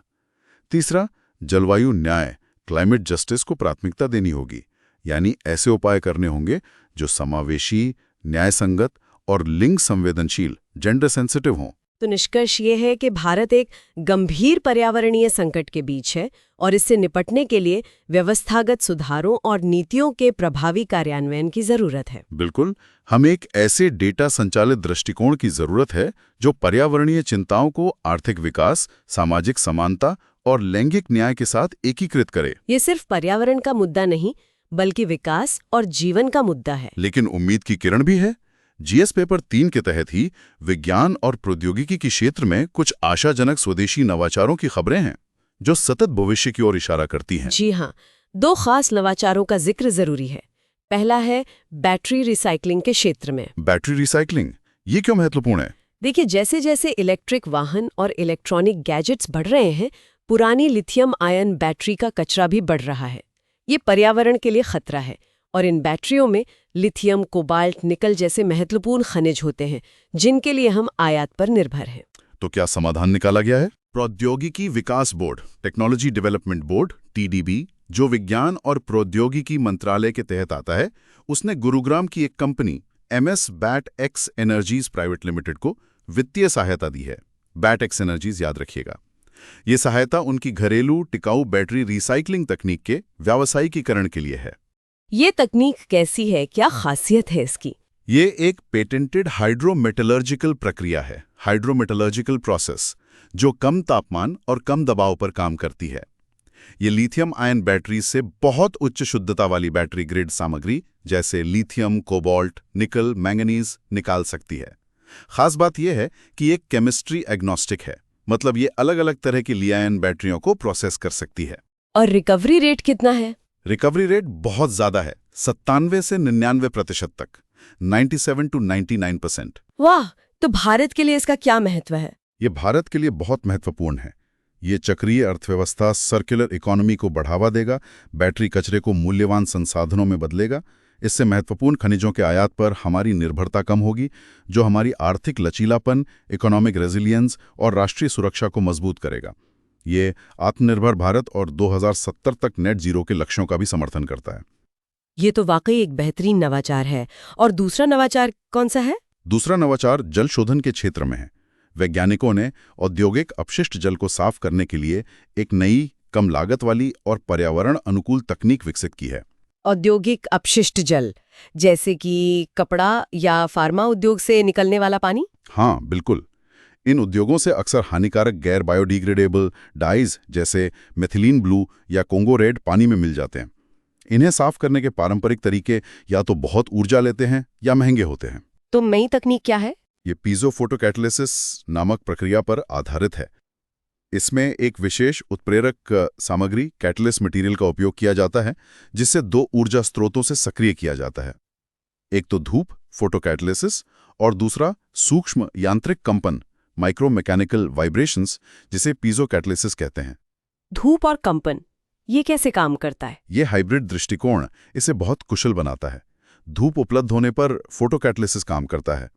तीसरा, जलवायु न्याय, क्लाइमेट जस्टिस को प्राथमिकता देनी होगी, यानी ऐसे उपाय करने होंगे जो समावेशी, न्यायसंगत और लिंग संवेदनशील, जेंडर सेंसिटिव हों। तो निष्कर्ष ये है कि भारत एक गंभीर पर्यावरणीय संकट के बीच है और इससे निपटने के लिए व्यवस्थागत सुधारों और नीतियों के प्रभावी कार्यान्वयन की जरूरत है। बिल्कुल, हमें एक ऐसे डेटा संचालित दृष्टिकोण की जरूरत है जो पर्यावरणीय चिंताओं को आर्थिक विकास, सामाजिक समानता और लैंगिक न्याय के साथ एकीकृत करे। ये सिर्फ पर्यावरण का मुद्दा नहीं, बल्कि विकास और जीवन का मुद्दा है। लेकिन उम्मीद की किरण भी है। जीएस पेपर 3 के तहत ही विज्ञान और प्रौद्योगिकी के क्षेत्र में कुछ आशाजनक स्वदेशी नवाचारों की खबरें हैं जो सतत भविष्य की ओर इशारा करती हैं। जी हाँ, 2 खास नवाचारों का जिक्र जरूरी है। पहला है बैटरी रिसाइकलिंग के क्षेत्र में। बैटरी रिसाइकलिंग, ये क्यों महत्वपूर्ण है? देखिए, जैसे जैसे इलेक्ट्रिक वाहन और इलेक्ट्रॉनिक गैजेट्स बढ़ रहे हैं, पुरानी लिथियम आयन बैटरी का कचरा भी बढ़ रहा है। ये पर्यावरण के लिए खतरा है और इन बैटरियों में लिथियम, कोबाल्ट, निकल जैसे महत्वपूर्ण खनिज होते हैं जिनके लिए हम आयात पर निर्भर हैं। तो क्या समाधान निकाला गया है? प्रौद्योगिकी विकास board, technology development board, TDB, जो विज्ञान और प्रौद्योगिकी मंत्रालय के तहत आता है, उसने गुरुग्राम की एक company MS BAT-X energies private limited को वित्तीय सहायता दी है। BAT-X एनर्जीज याद रखिएगा। ये सहायता उनकी घरेलू टिकाऊ बैटरी रिसाइकलिंग तकनीक के व्यावसायिकीकरण के लिए है। ये तकनीक कैसी है? क्या खासियत है इसकी? ये एक पेटेंटेड हाइड्रोमेटलर्जिकल प्रक्रिया है, हाइड्रोमेटलर्जिकल प्रोसेस, जो कम तापमान और कम दबाव पर काम करती है। ये लिथियम आयन बैटरी से बहुत उच्च शुद्धता वाली बैटरी ग्रेड सामग्री जैसे लिथियम, कोबाल्ट, निकल, मैंगनीज निकाल सकती है। खास बात यह है कि ये केमिस्ट्री एग्नोस्टिक है, मतलब ये अलग अलग तरह की लिथियम बैटरियों को प्रोसेस कर सकती है। और रिकवरी रेट कितना है? रिकवरी रेट बहुत ज्यादा है, 97 से 99% तक, 97 to 99%। वाह! तो भारत के लिए इसका क्या महत्व है? ये भारत के लिए बहुत महत्वपूर्ण है। ये चक्रीय अर्थव्यवस्था, सर्कुलर इकोनॉमी को बढ़ावा देगा, बैटरी कचरे को मूल्यवान संसाधनों में बदलेगा। इससे महत्वपूर्ण खनिजों के आयात पर हमारी निर्भरता कम होगी, जो हमारी आर्थिक लचीलापन, इकोनॉमिक रेजिलियंस और राष्ट्रीय सुरक्षा को मजबूत करेगा। ये आत्मनिर्भर भारत और 2070 तक नेट जीरो के लक्ष्यों का भी समर्थन करता है। ये तो वाकई एक बेहतरीन नवाचार है। और दूसरा नवाचार कौन सा है? दूसरा नवाचार जल शोधन के क्षेत्र में है। वैज्ञानिकों ने औद्योगिक अपशिष्ट जल को साफ करने के लिए एक नई, कम लागत वाली और पर्यावरण अनुकूल तकनीक विकसित की है। औद्योगिक अपशिष्ट जल, जैसे कि कपड़ा या फार्मा उद्योग से निकलने वाला पानी? हाँ, बिल्कुल। इन उद्योगों से अक्सर हानिकारक गैर बायोडिग्रेडेबल डाइज जैसे मेथिलीन ब्लू या कोंगो रेड पानी में मिल जाते हैं। इन्हें साफ करने के पारंपरिक तरीके या तो बहुत ऊर्जा लेते हैं या महंगे होते हैं। तो नई तकनीक क्या है? ये पीजो फोटोकैटालिसिस नामक प्रक्रिया पर आधारित है। इसमें एक विशेष उत्प्रेरक सामग्री, कैटलिस्ट मटेरियल का उपयोग किया जाता है, जिससे 2 ऊर्जा स्रोतों से सक्रिय किया जाता है। एक तो धूप, फोटोकैटालिसिस, और दूसरा सूक्ष्म यांत्रिक कंपन, माइक्रो मैकेनिकल वाइब्रेशंस, जिसे पीजो कैटालिसिस कहते हैं। धूप और कंपन, ये कैसे काम करता है? ये हाइब्रिड दृष्टिकोण इसे बहुत कुशल बनाता है। धूप उपलब्ध होने पर फोटोकैटालिसिस काम करता है,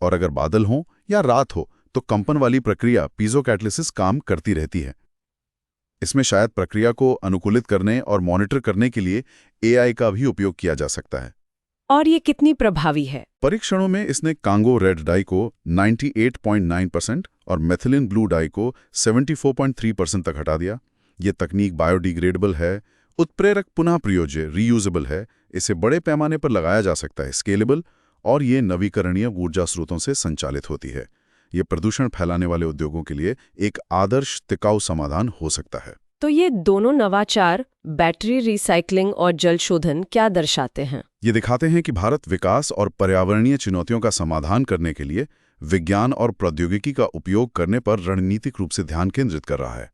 और अगर बादल हो या रात हो तो कंपन वाली प्रक्रिया पीजो कैटलिसिस काम करती रहती है। इसमें शायद प्रक्रिया को अनुकूलित करने और मॉनिटर करने के लिए एआई का भी उपयोग किया जा सकता है। और ये कितनी प्रभावी है? परीक्षणों में इसने कांगो रेड डाई को 98.9% और मेथिलीन ब्लू डाई को 74.3% तक हटा दिया। ये तकनीक बायोडिग्रेडेबल है, उत्प्रेरक पुनः प्रयोज्य रीयूजेबल है, इसे बड़े पैमाने पर लगाया जा सकता है, स्केलेबल, और ये नवीकरणीय ऊर्जा स्रोतों से संचालित होती है। ये प्रदूषण फैलाने वाले उद्योगों के लिए एक आदर्श टिकाऊ समाधान हो सकता है। तो ये दोनों नवाचार, बैटरी रिसाइकलिंग और जल शोधन, क्या दर्शाते हैं? ये दिखाते हैं कि भारत विकास और पर्यावरणीय चुनौतियों का समाधान करने के लिए विज्ञान और प्रौद्योगिकी का उपयोग करने पर रणनीतिक रूप से ध्यान केंद्रित कर रहा है।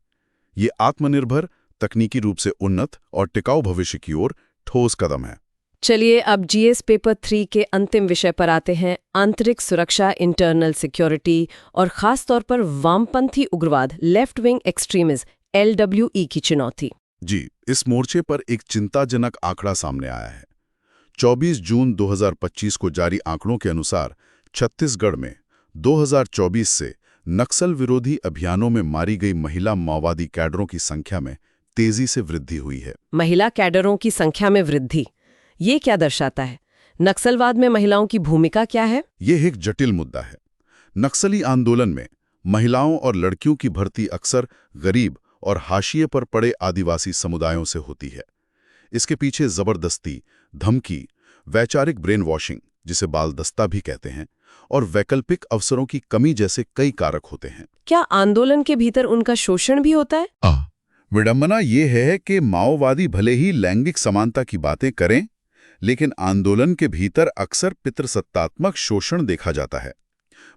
ये आत्मनिर्भर, तकनीकी रूप से उन्नत और टिकाऊ भविष्य की ओर ठोस कदम है। चलिए अब जीएस पेपर 3 के अंतिम विषय पर आते हैं, आंतरिक सुरक्षा, इंटरनल सिक्योरिटी, और खास तौर पर वामपंथी उग्रवाद, लेफ्ट विंग एक्सट्रीमिज्म, LWE की चुनौती। जी, इस मोर्चे पर एक चिंताजनक आंकड़ा सामने आया है। 24 जून 2025 को जारी आंकड़ों के अनुसार छत्तीसगढ़ में 2024 से नक्सल विरोधी अभियानों में मारी गई महिला माओवादी कैडरों की संख्या में तेजी से वृद्धि हुई है। महिला कैडरों की संख्या में वृद्धि, ये क्या दर्शाता है? नक्सलवाद में महिलाओं की भूमिका क्या है? यह एक जटिल मुद्दा है। नक्सली आंदोलन में महिलाओं और लड़कियों की भर्ती अक्सर गरीब और हाशिए पर पड़े आदिवासी समुदायों से होती है। इसके पीछे जबरदस्ती, धमकी, वैचारिक ब्रेन वॉशिंग, जिसे बाल दस्ता भी कहते हैं, और वैकल्पिक अवसरों की कमी जैसे कई कारक होते हैं। क्या आंदोलन के भीतर उनका शोषण भी होता है? विडंबना यह है कि माओवादी भले ही लैंगिक समानता की बातें करें, लेकिन आंदोलन के भीतर अक्सर पितृसत्तात्मक शोषण देखा जाता है।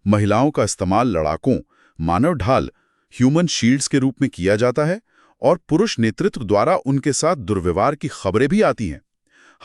महिलाओं का इस्तेमाल लड़ाकों, मानव ढाल, ह्यूमन शील्ड्स के रूप में किया जाता है, और पुरुष नेतृत्व द्वारा उनके साथ दुर्व्यवहार की खबरें भी आती हैं।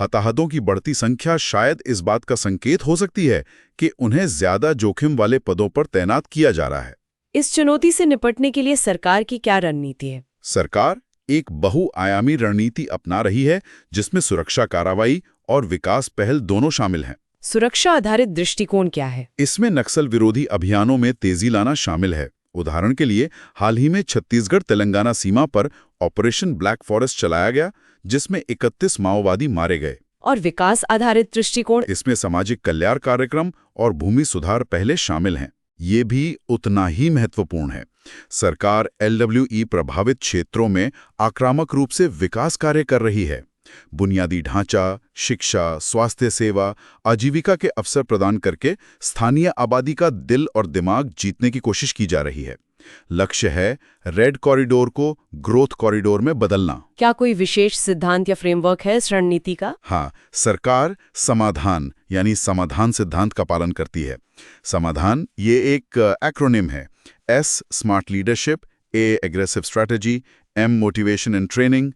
हताहतों की बढ़ती संख्या शायद इस बात का संकेत हो सकती है कि उन्हें ज्यादा जोखिम वाले पदों पर तैनात किया जा रहा है। इस चुनौती से निपटने के लिए सरकार की क्या रणनीति है? सरकार एक बहुआयामी रणनीति अपना रही है, जिसमें सुरक्षा कार्रवाई और विकास पहल दोनों शामिल हैं। सुरक्षा आधारित दृष्टिकोण क्या है? इसमें नक्सल विरोधी अभियानों में तेजी लाना शामिल है। उदाहरण के लिए हाल ही में छत्तीसगढ़ तेलंगाना सीमा पर ऑपरेशन ब्लैक फॉरेस्ट चलाया गया, जिसमें 31 माओवादी मारे गए। और विकास आधारित दृष्टिकोण? इसमें सामाजिक कल्याण कार्यक्रम और भूमि सुधार पहले शामिल हैं। ये भी उतना ही महत्वपूर्ण है। सरकार LWE प्रभावित क्षेत्रों में आक्रामक रूप से विकास कार्य कर रही है। बुनियादी ढांचा, शिक्षा, स्वास्थ्य सेवा, आजीविका के अवसर प्रदान करके स्थानीय आबादी का दिल और दिमाग जीतने की कोशिश की जा रही है। लक्ष्य है रेड कॉरिडोर को ग्रोथ कॉरिडोर में बदलना। क्या कोई विशेष सिद्धांत या फ्रेमवर्क है इस रणनीति का? हाँ, सरकार समाधान यानी समाधान सिद्धांत का पालन करती है। समाधान ये एक एक्रोनिम है। S smart leadership, A aggressive strategy, M motivation and training,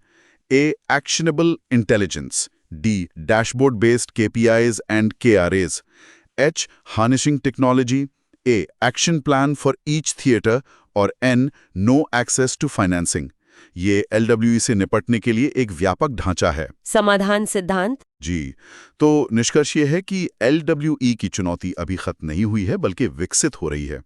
A actionable intelligence, D dashboard based KPIs and KRAs, H harnessing technology, A action plan for each theater, और N no access to financing। ये LWE से निपटने के लिए एक व्यापक ढांचा है। समाधान सिद्धांत? जी, तो निष्कर्ष ये है कि LWE की चुनौती अभी खत्म नहीं हुई है, बल्कि विकसित हो रही है।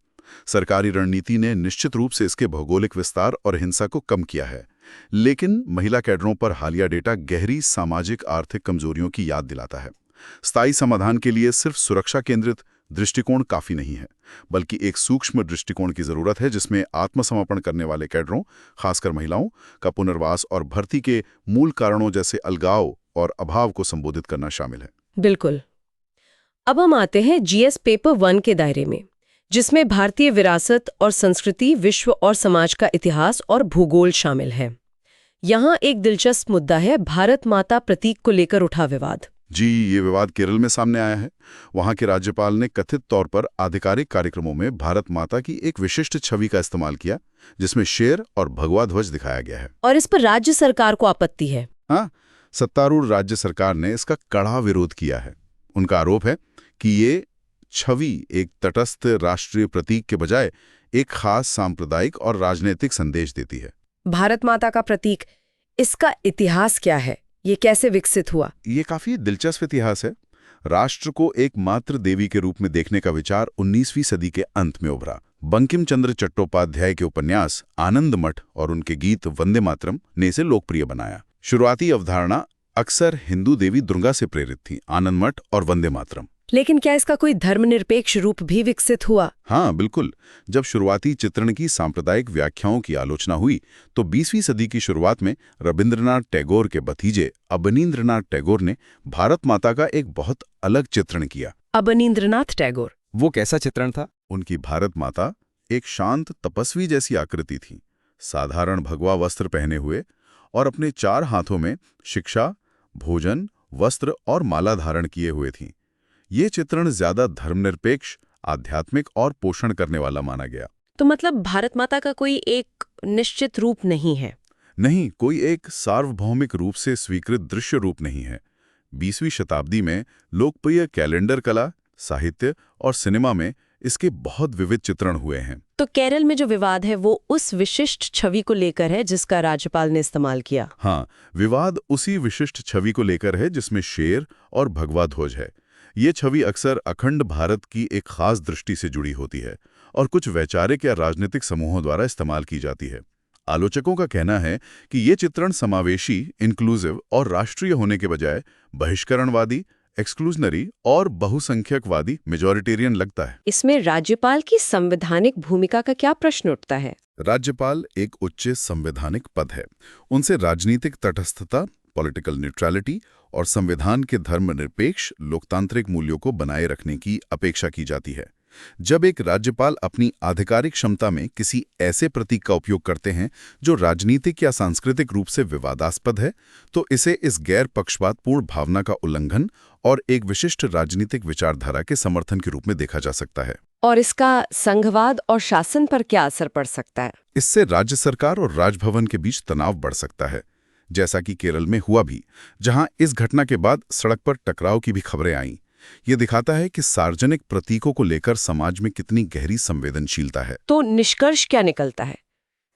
सरकारी रणनीति ने निश्चित रूप से इसके भौगोलिक विस्तार और हिंसा को कम किया है, लेकिन महिला कैडरों पर हालिया डेटा गहरी सामाजिक आर्थिक कमजोरियों की याद दिलाता है। स्थायी समाधान के लिए सिर्फ सुरक्षा केंद्रित दृष्टिकोण काफी नहीं है, बल्कि एक सूक्ष्म दृष्टिकोण की जरूरत है, जिसमें आत्मसमर्पण करने वाले कैडरों, खासकर महिलाओं, का पुनर्वास और भर्ती के मूल कारणों जैसे अलगाव और अभाव को संबोधित करना शामिल है। बिल्कुल। अब हम आते हैं GS पेपर 1 के दायरे में, जिसमें भारतीय विरासत और संस्कृति, विश्व और समाज का इतिहास और भूगोल शामिल है। यहाँ एक दिलचस्प मुद्दा है भारत माता प्रतीक को लेकर उठा विवाद। जी, ये विवाद केरल में सामने आया है। वहाँ के राज्यपाल ने कथित तौर पर आधिकारिक कार्यक्रमों में भारत माता की एक विशिष्ट छवि का इस्तेमाल किया, जिसमें शेर और भगवा ध्वज दिखाया गया है। और इस पर राज्य सरकार को आपत्ति है। हाँ, सत्तारूढ़ राज्य सरकार ने इसका कड़ा विरोध किया है। उनका आरोप है कि ये छवि एक तटस्थ राष्ट्रीय प्रतीक के बजाय एक खास सांप्रदायिक और राजनीतिक संदेश देती है। भारत माता का प्रतीक, इसका इतिहास क्या है? ये कैसे विकसित हुआ? ये काफी दिलचस्प इतिहास है। राष्ट्र को एक मात्र देवी के रूप में देखने का विचार 19वीं सदी के अंत में उभरा। बंकिम चंद्र चट्टोपाध्याय के उपन्यास आनंद मठ और उनके गीत वंदे मातरम ने इसे लोकप्रिय बनाया। शुरुआती अवधारणा अक्सर हिंदू देवी दुर्गा से प्रेरित थी, आनंद मठ और वंदे मातरम। लेकिन क्या इसका कोई धर्मनिरपेक्ष रूप भी विकसित हुआ? हाँ बिल्कुल। जब शुरुआती चित्रण की सांप्रदायिक व्याख्याओं की आलोचना हुई तो 20वीं सदी की शुरुआत में रविंद्रनाथ टैगोर के भतीजे अवनींद्रनाथ टैगोर ने भारत माता का एक बहुत अलग चित्रण किया। अवनींद्रनाथ टैगोर, वो कैसा चित्रण था? उनकी भारत माता एक शांत तपस्वी जैसी आकृति थी, साधारण भगवा वस्त्र पहने हुए और अपने 4 हाथों में शिक्षा, भोजन, वस्त्र और माला धारण किए हुए थी। ये चित्रण ज्यादा धर्मनिरपेक्ष, आध्यात्मिक और पोषण करने वाला माना गया। तो मतलब भारत माता का कोई एक निश्चित रूप नहीं है? नहीं, कोई एक सार्वभौमिक रूप से स्वीकृत दृश्य रूप नहीं है। 20वीं शताब्दी में लोकप्रिय कैलेंडर कला, साहित्य और सिनेमा में इसके बहुत विविध चित्रण हुए हैं। तो केरल में जो विवाद है वो उस विशिष्ट छवि को लेकर है जिसका राज्यपाल ने इस्तेमाल किया? हाँ, विवाद उसी विशिष्ट छवि को लेकर है जिसमें शेर और भगवा ध्वज है। ये छवि अक्सर अखंड भारत की एक खास दृष्टि से जुड़ी होती है और कुछ वैचारिक या राजनीतिक समूहों द्वारा इस्तेमाल की जाती है। आलोचकों का कहना है कि ये चित्रण समावेशी, इंक्लूसिव और राष्ट्रीय होने के बजाय बहिष्करणवादी, एक्सक्लूजनरी और बहुसंख्यकवादी, मेजॉरिटेरियन लगता है। इसमें राज्यपाल की संवैधानिक भूमिका का क्या प्रश्न उठता है? राज्यपाल एक उच्च संवैधानिक पद है। उनसे राजनीतिक तटस्थता, पॉलिटिकल न्यूट्रलिटी और संविधान के धर्मनिरपेक्ष लोकतांत्रिक मूल्यों को बनाए रखने की अपेक्षा की जाती है। जब एक राज्यपाल अपनी आधिकारिक क्षमता में किसी ऐसे प्रतीक का उपयोग करते हैं जो राजनीतिक या सांस्कृतिक रूप से विवादास्पद है, तो इसे इस गैर पक्षपातपूर्ण भावना का उल्लंघन और एक विशिष्ट राजनीतिक विचारधारा के समर्थन के रूप में देखा जा सकता है। और इसका संघवाद और शासन पर क्या असर पड़ सकता है? इससे राज्य सरकार और राजभवन के बीच तनाव बढ़ सकता है, जैसा कि केरल में हुआ भी, जहां इस घटना के बाद सड़क पर टकराव की भी खबरें आईं। ये दिखाता है कि सार्वजनिक प्रतीकों को लेकर समाज में कितनी गहरी संवेदनशीलता है। तो निष्कर्ष क्या निकलता है?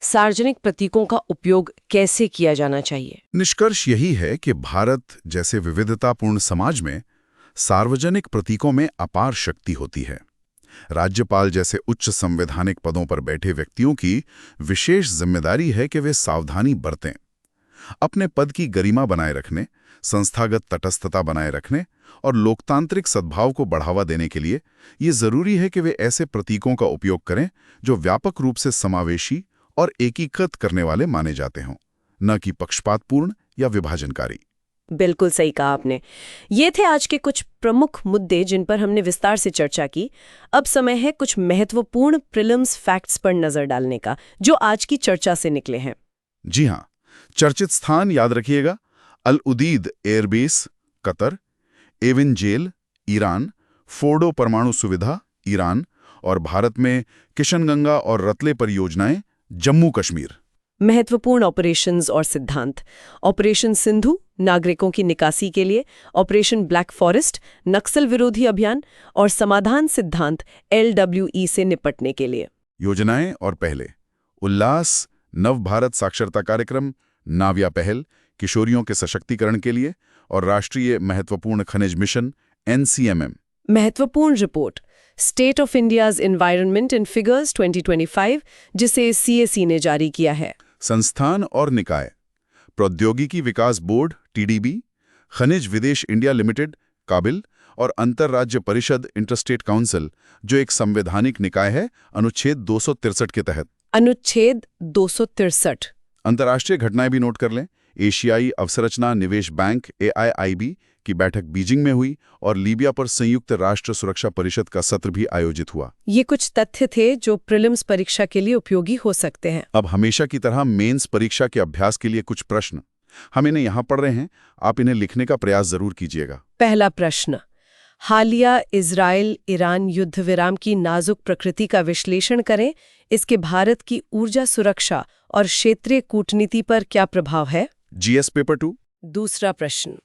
सार्वजनिक प्रतीकों का उपयोग कैसे किया जाना चाहिए? निष्कर्ष यही है कि भारत जैसे विविधतापूर्ण समाज में सार्वजनिक प्रतीकों में अपार शक्ति होती है। राज्यपाल जैसे उच्च संवैधानिक पदों पर बैठे व्यक्तियों की विशेष जिम्मेदारी है कि वे सावधानी बरतें। अपने पद की गरिमा बनाए रखने, संस्थागत तटस्थता बनाए रखने और लोकतांत्रिक सद्भाव को बढ़ावा देने के लिए ये जरूरी है कि वे ऐसे प्रतीकों का उपयोग करें जो व्यापक रूप से समावेशी और एकीकृत करने वाले माने जाते हों, न कि पक्षपातपूर्ण या विभाजनकारी। बिल्कुल सही कहा आपने। ये थे आज के कुछ प्रमुख मुद्दे जिन पर हमने विस्तार से चर्चा की। अब समय है कुछ महत्वपूर्ण प्रीलिम्स फैक्ट्स पर नजर डालने का, जो आज की चर्चा से निकले हैं। जी हाँ, चर्चित स्थान याद रखिएगा: Al Udeid airbase, Qatar; Evin jail, Iran; Fordow परमाणु सुविधा, ईरान; और भारत में किशनगंगा और रतले परियोजनाएं, जम्मू कश्मीर। महत्वपूर्ण ऑपरेशंस और सिद्धांत: ऑपरेशन सिंधु, नागरिकों की निकासी के लिए; ऑपरेशन ब्लैक फॉरेस्ट, नक्सल विरोधी अभियान; और समाधान सिद्धांत, LWE से निपटने के लिए। योजनाएं और पहले: उल्लास, नव भारत साक्षरता कार्यक्रम, नाविया पहल, किशोरियों के सशक्तिकरण के लिए; और राष्ट्रीय महत्वपूर्ण खनिज मिशन, NCMM। महत्वपूर्ण report, state of India's environment in figures 2025, जिसे CAC ने जारी किया है। संस्थान और निकाय: प्रौद्योगिकी विकास बोर्ड, TDB; खनिज विदेश इंडिया लिमिटेड, काबिल; और अंतरराज्य परिषद, इंटरस्टेट काउंसिल, जो एक संवैधानिक निकाय है अनुच्छेद 263 के तहत। अनुच्छेद 263। अंतर्राष्ट्रीय घटनाएं भी नोट कर लें। एशियाई अवसंरचना निवेश बैंक, AIIB की बैठक बीजिंग में हुई और लीबिया पर संयुक्त राष्ट्र सुरक्षा परिषद का सत्र भी आयोजित हुआ। ये कुछ तथ्य थे जो प्रीलिम्स परीक्षा के लिए उपयोगी हो सकते हैं। अब हमेशा की तरह मेंस परीक्षा के अभ्यास के लिए कुछ प्रश्न हम इन्हें यहाँ पढ़ रहे हैं, आप इन्हें लिखने का प्रयास जरूर कीजिएगा। पहला प्रश्न: हालिया इजराइल ईरान युद्ध विराम की नाजुक प्रकृति का विश्लेषण करें। इसके भारत की ऊर्जा सुरक्षा और क्षेत्रीय कूटनीति पर क्या प्रभाव है? GS paper 2। दूसरा प्रश्न: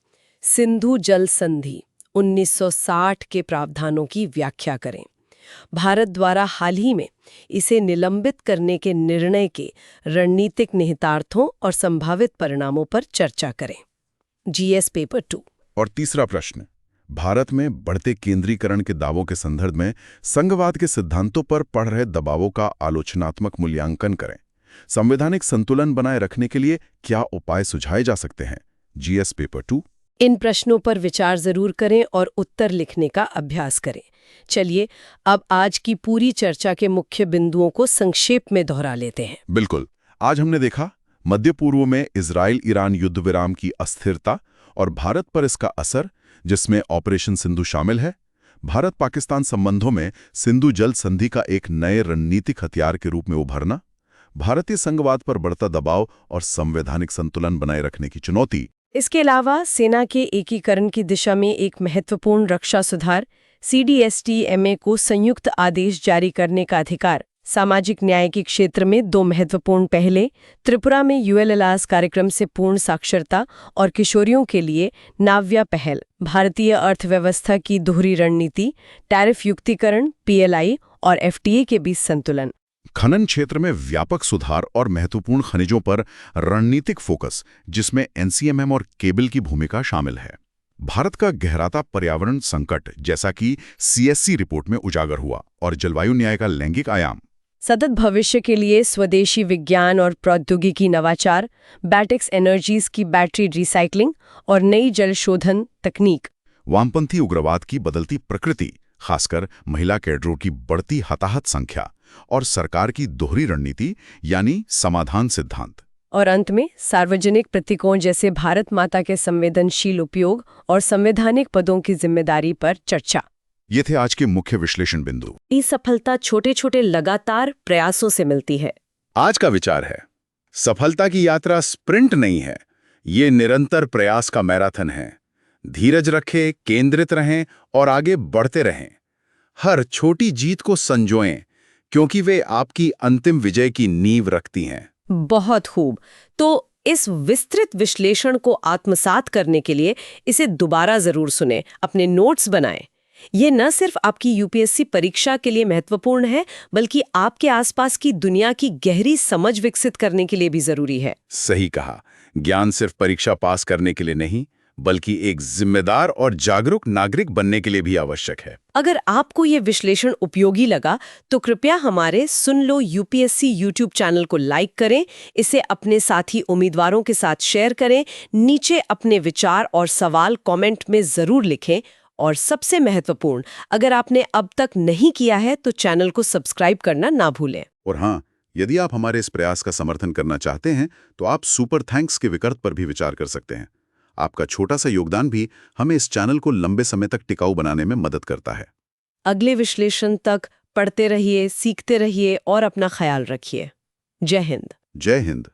सिंधु जल संधि 1960 के प्रावधानों की व्याख्या करें। भारत द्वारा हाल ही में इसे निलंबित करने के निर्णय के रणनीतिक निहितार्थों और संभावित परिणामों पर चर्चा करें। GS paper 2। और तीसरा प्रश्न: भारत में बढ़ते केंद्रीकरण के दावों के संदर्भ में संघवाद के सिद्धांतों पर पड़ रहे दबावों का आलोचनात्मक मूल्यांकन करें। संवैधानिक संतुलन बनाए रखने के लिए क्या उपाय सुझाए जा सकते हैं? GS paper 2। इन प्रश्नों पर विचार जरूर करें और उत्तर लिखने का अभ्यास करें। चलिए अब आज की पूरी चर्चा के मुख्य बिंदुओं को संक्षेप में दोहरा लेते हैं। बिल्कुल। आज हमने देखा मध्य पूर्व में इजराइल ईरान युद्ध विराम की अस्थिरता और भारत पर इसका असर, जिसमें ऑपरेशन सिंधु शामिल है। भारत पाकिस्तान संबंधों में सिंधु जल संधि का एक नए रणनीतिक हथियार के रूप में उभरना, भारतीय संघवाद पर बढ़ता दबाव और संवैधानिक संतुलन बनाए रखने की चुनौती। इसके अलावा सेना के एकीकरण की दिशा में एक महत्वपूर्ण रक्षा सुधार, CDSTMA को संयुक्त आदेश जारी करने का अधिकार, सामाजिक न्याय के क्षेत्र में 2 महत्वपूर्ण पहले, त्रिपुरा में ULLAS कार्यक्रम से पूर्ण साक्षरता और किशोरियों के लिए नाव्या पहल, भारतीय अर्थव्यवस्था की दोहरी रणनीति, टैरिफ युक्तिकरण, PLI और FTA के बीच संतुलन। खनन क्षेत्र में व्यापक सुधार और महत्वपूर्ण खनिजों पर रणनीतिक फोकस, जिसमें NCMM और केबल की भूमिका शामिल है। भारत का गहराता पर्यावरण संकट, जैसा कि CSC रिपोर्ट में उजागर हुआ, और जलवायु न्याय का लैंगिक आयाम। सतत भविष्य के लिए स्वदेशी विज्ञान और प्रौद्योगिकी नवाचार, बैटेक्स एनर्जीज की बैटरी रिसाइकलिंग और नई जल शोधन तकनीक। वामपंथी उग्रवाद की बदलती प्रकृति, खासकर महिला कैडरों की बढ़ती हताहत संख्या, और सरकार की दोहरी रणनीति यानी समाधान सिद्धांत। और अंत में सार्वजनिक प्रतीकों जैसे भारत माता के संवेदनशील उपयोग और संवैधानिक पदों की जिम्मेदारी पर चर्चा। ये थे आज के मुख्य विश्लेषण बिंदु। ये सफलता छोटे छोटे लगातार प्रयासों से मिलती है। आज का विचार है, सफलता की यात्रा स्प्रिंट नहीं है, ये निरंतर प्रयास का मैराथन है। धीरज रखें, केंद्रित रहें और आगे बढ़ते रहें। हर छोटी जीत को संजोएं, क्योंकि वे आपकी अंतिम विजय की नींव रखती हैं। बहुत खूब। तो इस विस्तृत विश्लेषण को आत्मसात करने के लिए इसे दोबारा जरूर सुनें, अपने नोट्स बनाएं। ये न सिर्फ आपकी UPSC परीक्षा के लिए महत्वपूर्ण है, बल्कि आपके आसपास की दुनिया की गहरी समझ विकसित करने के लिए भी जरूरी है। सही कहा। ज्ञान सिर्फ परीक्षा पास करने के लिए नहीं, बल्कि एक जिम्मेदार और जागरूक नागरिक बनने के लिए भी आवश्यक है। अगर आपको ये विश्लेषण उपयोगी लगा तो कृपया हमारे सुन लो UPSC YouTube चैनल को लाइक करें, इसे अपने साथी उम्मीदवारों के साथ शेयर करें, नीचे अपने विचार और सवाल कमेंट में जरूर लिखें, और सबसे महत्वपूर्ण, अगर आपने अब तक नहीं किया है तो चैनल को सब्सक्राइब करना ना भूलें। और हाँ, यदि आप हमारे इस प्रयास का समर्थन करना चाहते हैं तो आप सुपर थैंक्स के विकल्प पर भी विचार कर सकते हैं। आपका छोटा सा योगदान भी हमें इस चैनल को लंबे समय तक टिकाऊ बनाने में मदद करता है। अगले विश्लेषण तक पढ़ते रहिए, सीखते रहिए और अपना ख्याल रखिए। जय हिंद। जय हिंद।